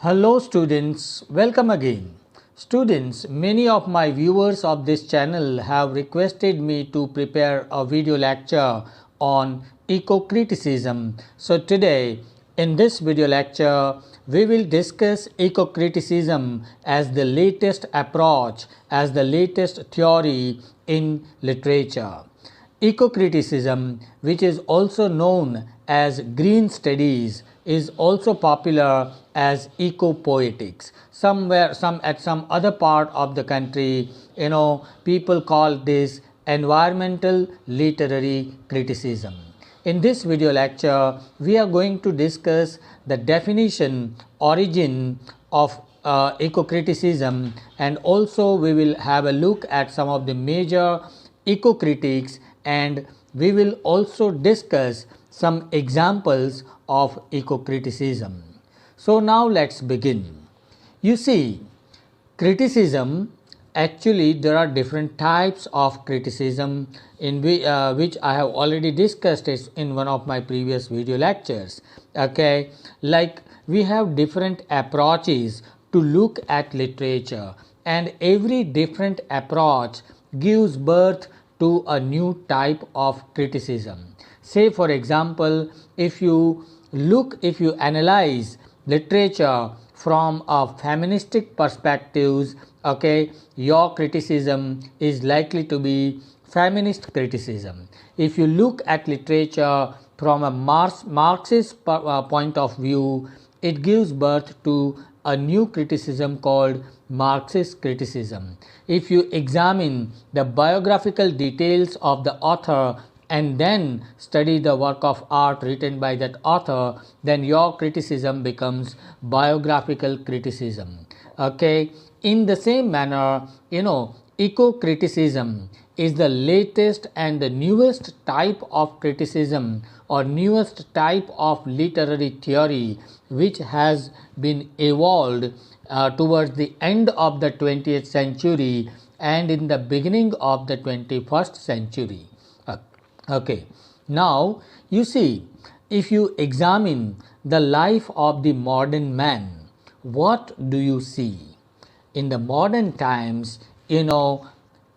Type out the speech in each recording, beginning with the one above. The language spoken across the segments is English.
Hello students, welcome again. Students, many of my viewers of this channel have requested me to prepare a video lecture on eco-criticism. So today in this video lecture we will discuss eco-criticism as the latest approach, as the latest theory in literature. Ecocriticism, which is also known as green studies, is also popular as eco-poetics. At some other part of the country, people call this environmental literary criticism. In this video lecture, we are going to discuss the definition, origin of eco-criticism, and also we will have a look at some of the major eco-critics, and we will also discuss some examples of eco-criticism. So now let's begin. You see, criticism, actually there are different types of criticism in which I have already discussed it in one of my previous video lectures. Okay, like we have different approaches to look at literature, and every different approach gives birth to a new type of criticism. Say for example, if you analyze literature from a feministic perspectives, okay, your criticism is likely to be feminist criticism. If you look at literature from a Marxist point of view, it gives birth to a new criticism called Marxist criticism. If you examine the biographical details of the author and then study the work of art written by that author, then your criticism becomes biographical criticism. Okay, in the same manner, eco-criticism is the latest and the newest type of criticism or newest type of literary theory which has been evolved towards the end of the 20th century and in the beginning of the 21st century. Okay, now you see, if you examine the life of the modern man, what do you see? In the modern times,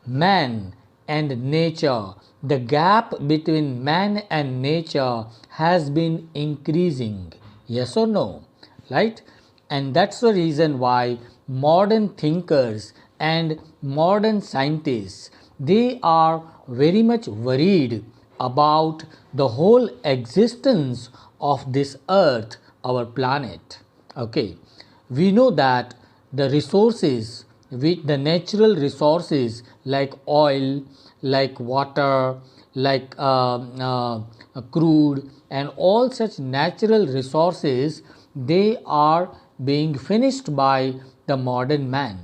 man and nature, the gap between man and nature has been increasing. Yes or no? Right? And that's the reason why modern thinkers and modern scientists, they are very much worried about the whole existence of this earth, our planet. Okay, we know that the resources, with the natural resources like oil, like water, like crude, and all such natural resources, they are being finished by the modern man.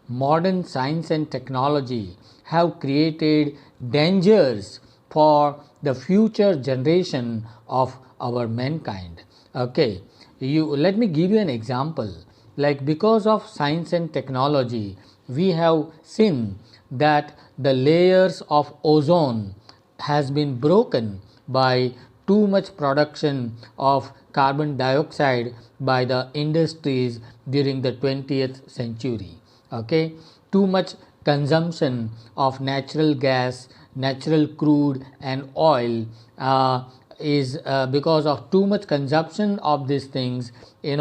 Modern science and technology have created dangers for the future generation of our mankind. Okay, let me give you an example. Like, because of science and technology, we have seen that the layers of ozone has been broken by too much production of carbon dioxide by the industries during the 20th century. Okay, too much consumption of natural gas, natural crude and oil is because of too much consumption of these things. We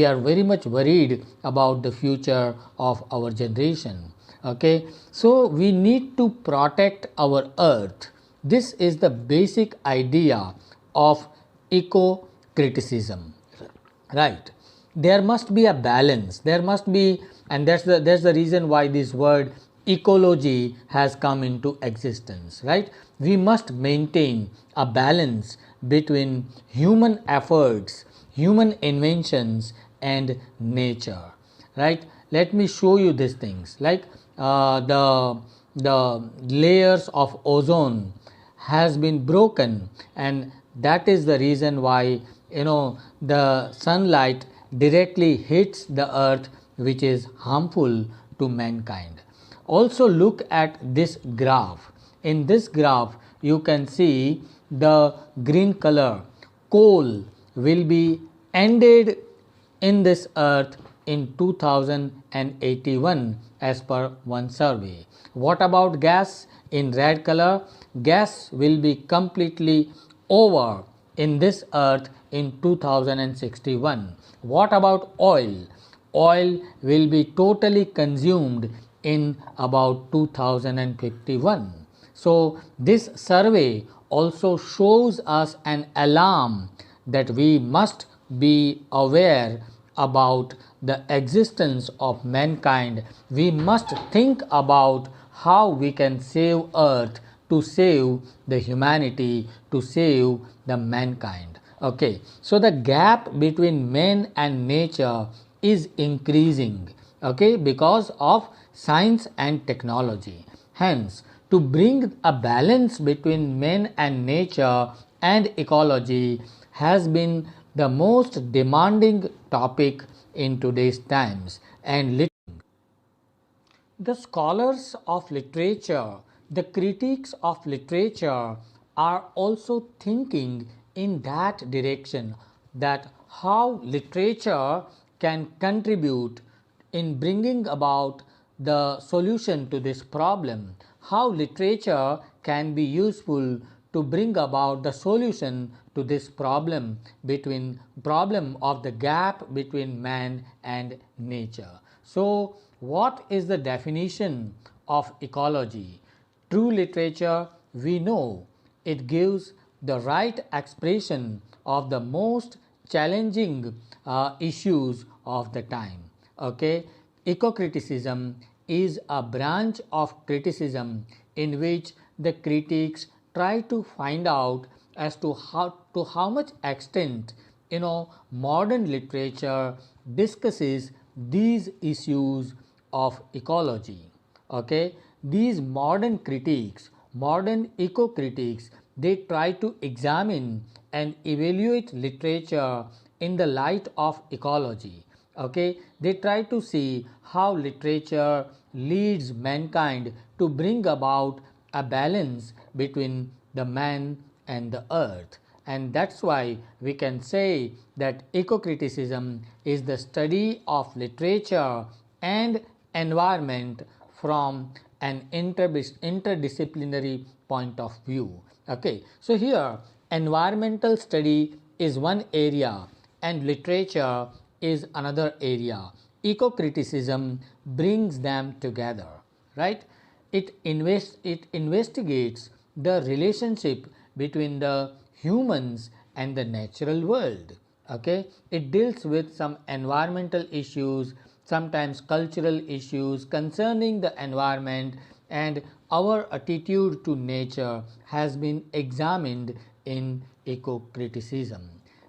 are very much worried about the future of our generation. Okay, so we need to protect our earth. This is the basic idea of eco-criticism, right? There must be a balance, there must be, and that's the reason why this word ecology has come into existence, right? We must maintain a balance between human efforts, human inventions and nature, right? Let me show you these things. Like the layers of ozone has been broken, and that is the reason why the sunlight directly hits the earth, which is harmful to mankind. Also look at this graph. In this graph you can see the green color. Coal will be ended in this earth in 2081 as per one survey. What about gas in red color? Gas will be completely over in this earth in 2061. What about oil? Oil will be totally consumed in about 2051. So this survey also shows us an alarm that we must be aware about the existence of mankind. We must think about how we can save earth, to save the humanity, to save the mankind. Okay, so the gap between man and nature is increasing, okay, because of science and technology. Hence, to bring a balance between man and nature and ecology has been the most demanding topic in today's times. And the scholars of literature, the critics of literature are also thinking in that direction, that how literature can contribute in bringing about the solution to this problem, how literature can be useful to bring about the solution to this problem of the gap between man and nature. So what is the definition of ecology? True literature, we know, it gives the right expression of the most challenging issues of the time. Okay, ecocriticism is a branch of criticism in which the critics try to find out as to how much extent modern literature discusses these issues of ecology. Okay, these modern critics, modern eco-critics, they try to examine and evaluate literature in the light of ecology. Okay, they try to see how literature leads mankind to bring about a balance between the man and the earth. And that's why we can say that eco-criticism is the study of literature and environment from an interdisciplinary point of view. Okay, so here environmental study is one area and literature is another area. Eco-criticism brings them together, right? It investigates the relationship between the humans and the natural world. Okay, it deals with some environmental issues, sometimes cultural issues concerning the environment, and our attitude to nature has been examined in eco-criticism.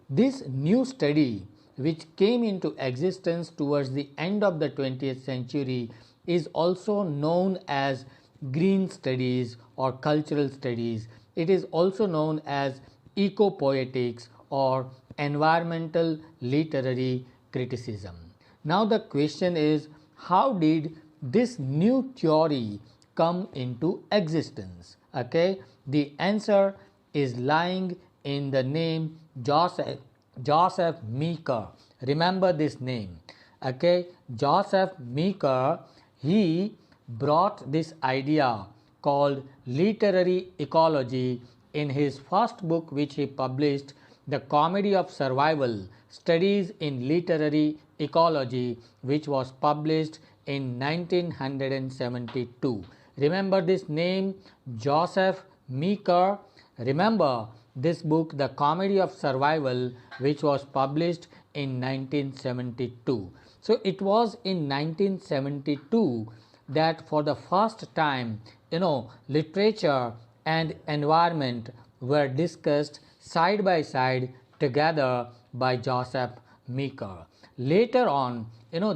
This new study, which came into existence towards the end of the 20th century, is also known as green studies or cultural studies. It is also known as eco-poetics or environmental literary criticism. Now the question is, how did this new theory come into existence? Okay, the answer is lying in the name Joseph Meeker. Remember this name. Okay, Joseph Meeker, he brought this idea called literary ecology in his first book, which he published, The Comedy of Survival, Studies in Literary Ecology, which was published in 1972. Remember this name, Joseph Meeker. Remember this book, The Comedy of Survival, which was published in 1972. So it was in 1972 that for the first time, literature and environment were discussed side by side together by Joseph Meeker. Later on,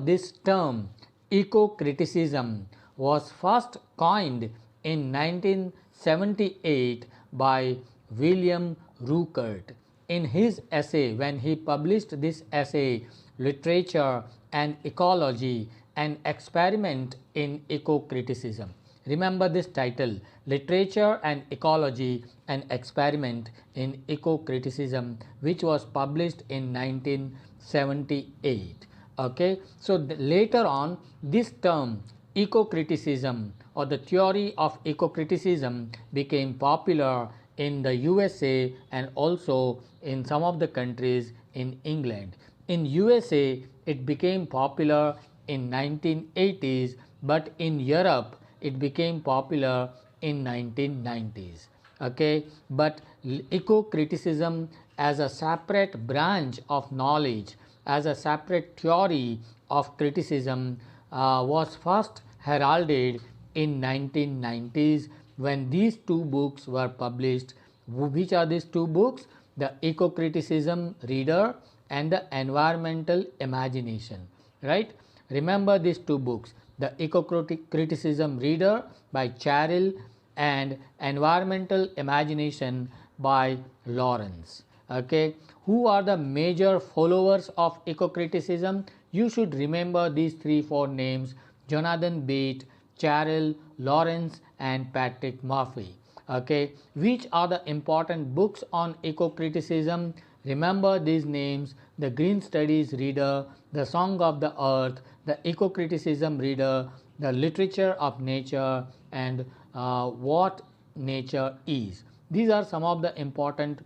this term eco-criticism was first coined in 1978 by William Ruckert. In his essay, when he published this essay, Literature and Ecology, an Experiment in Eco-Criticism. Remember this title, Literature and Ecology, an Experiment in Ecocriticism, which was published in 1978. Okay, so later on, this term ecocriticism or the theory of ecocriticism became popular in the USA and also in some of the countries in England. In USA, it became popular in 1980s, but in Europe, it became popular in 1990s. Okay, but eco-criticism as a separate branch of knowledge, as a separate theory of criticism, was first heralded in 1990s when these two books were published. Which are these two books? The Eco-Criticism Reader and the Environmental Imagination, right? Remember these two books, the Eco-Criticism Reader by Charles and Environmental Imagination by Lawrence. Okay, who are the major followers of eco-criticism? You should remember these 3-4 names: Jonathan Bate, Charles, Lawrence, and Patrick Murphy. Okay, which are the important books on eco-criticism? Remember these names: the Green Studies Reader, the Song of the Earth, the Eco-Criticism Reader, the Literature of Nature, and What Nature Is. These are some of the important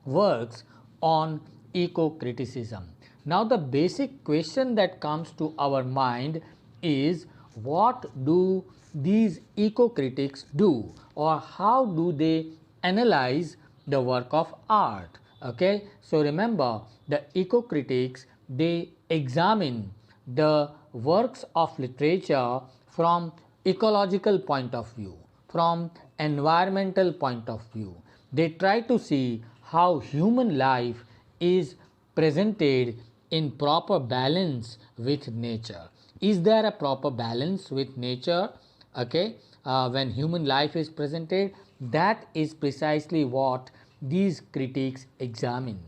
works on eco-criticism. Now the basic question that comes to our mind is, what do these eco-critics do, or how do they analyze the work of art? Okay, so remember, the eco-critics, they examine the works of literature from ecological point of view, from environmental point of view. They try to see how human life is presented in proper balance with nature. Is there a proper balance with nature? Okay, when human life is presented, that is precisely what these critics examine.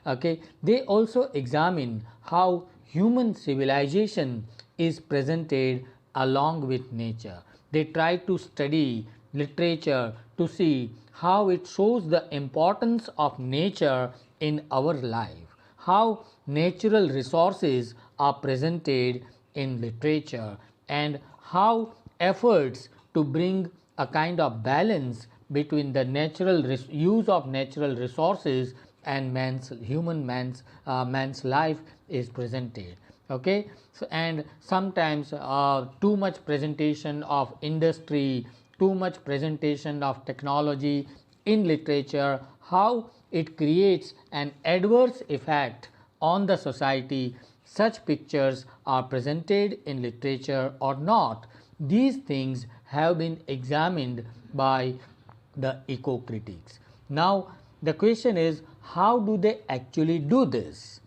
Okay, they also examine how human civilization is presented along with nature. They try to study literature to see how it shows the importance of nature in our life, how natural resources are presented in literature, and how efforts to bring a kind of balance between the natural use of natural resources and man's life is presented. Okay, so and sometimes too much presentation of industry, too much presentation of technology in literature, how it creates an adverse effect on the society. Such pictures are presented in literature or not. These things have been examined by the eco-critics. Now the question is, how do they actually do this?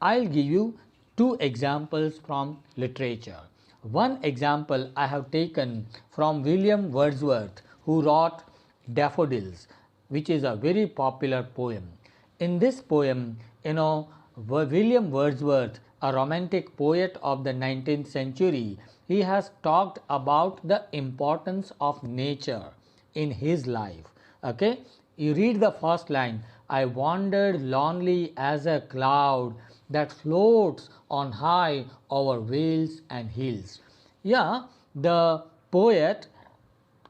I'll give you two examples from literature. One example I have taken from William Wordsworth, who wrote Daffodils, which is a very popular poem. In this poem, William Wordsworth, a romantic poet of the 19th century, he has talked about the importance of nature in his life. Okay, you read the first line, I wandered lonely as a cloud that floats on high over vales and hills. Yeah, the poet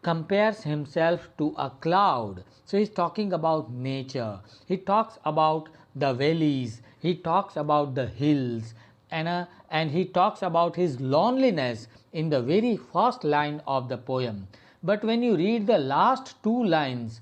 compares himself to a cloud. So he's talking about nature. He talks about the valleys, he talks about the hills, and he talks about his loneliness in the very first line of the poem. But when you read the last two lines,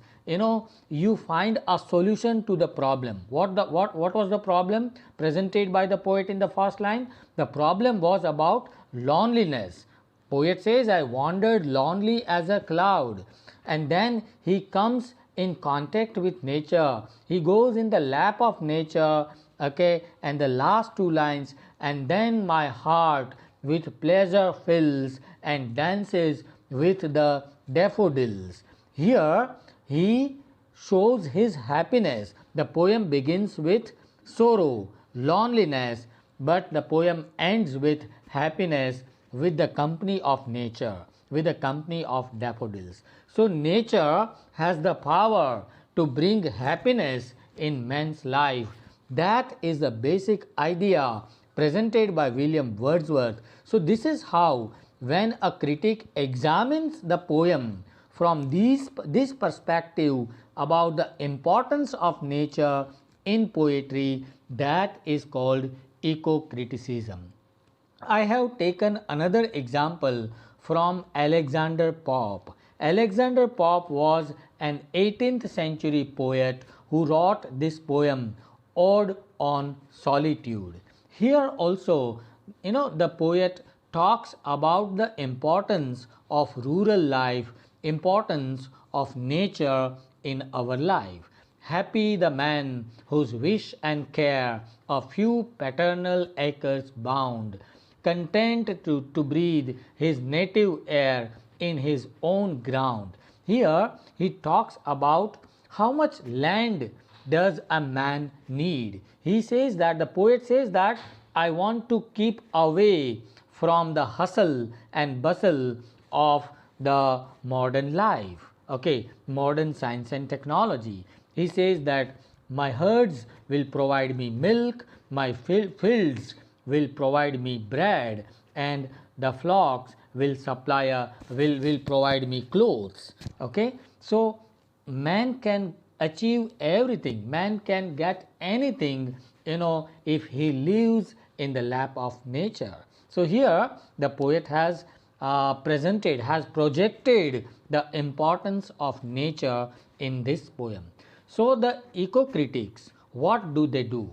you find a solution to the problem. What was the problem presented by the poet in the first line? The problem was about loneliness. Poet says, I wandered lonely as a cloud. And then he comes in contact with nature. He goes in the lap of nature. Okay, and the last two lines, and then my heart with pleasure fills and dances with the daffodils. Here he shows his happiness. The poem begins with sorrow, loneliness, but the poem ends with happiness, with the company of nature. with the company of daffodils. So nature has the power to bring happiness in man's life. That is the basic idea presented by William Wordsworth. So this is how, when a critic examines the poem from this perspective about the importance of nature in poetry, that is called eco-criticism. I have taken another example from Alexander Pope. Alexander Pope was an 18th century poet who wrote this poem, Ode on Solitude. Here also, the poet talks about the importance of rural life, importance of nature in our life. Happy the man whose wish and care a few paternal acres bound, content to breathe his native air in his own ground. Here he talks about how much land does a man need. He says that, the poet says that, I want to keep away from the hustle and bustle of the modern life, modern science and technology. He says that my herds will provide me milk, my fields will provide me bread, and the flocks will will provide me clothes. So man can achieve everything, man can get anything, if he lives in the lap of nature. So here the poet has projected the importance of nature in this poem. So the eco-critics, what do?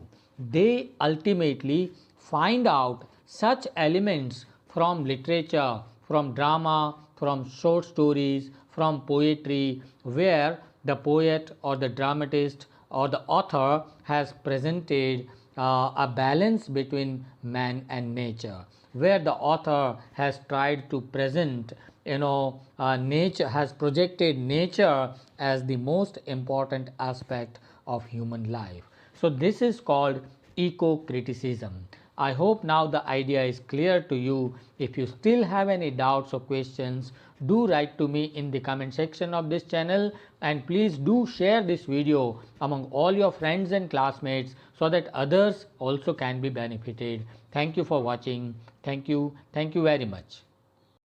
They ultimately find out such elements from literature, from drama, from short stories, from poetry, where the poet or the dramatist or the author has presented a balance between man and nature, where the author has tried to present, nature, has projected nature as the most important aspect of human life. So this is called eco-criticism. I hope now the idea is clear to you. If you still have any doubts or questions, do write to me in the comment section of this channel, and please do share this video among all your friends and classmates so that others also can be benefited. Thank you for watching. Thank you very much.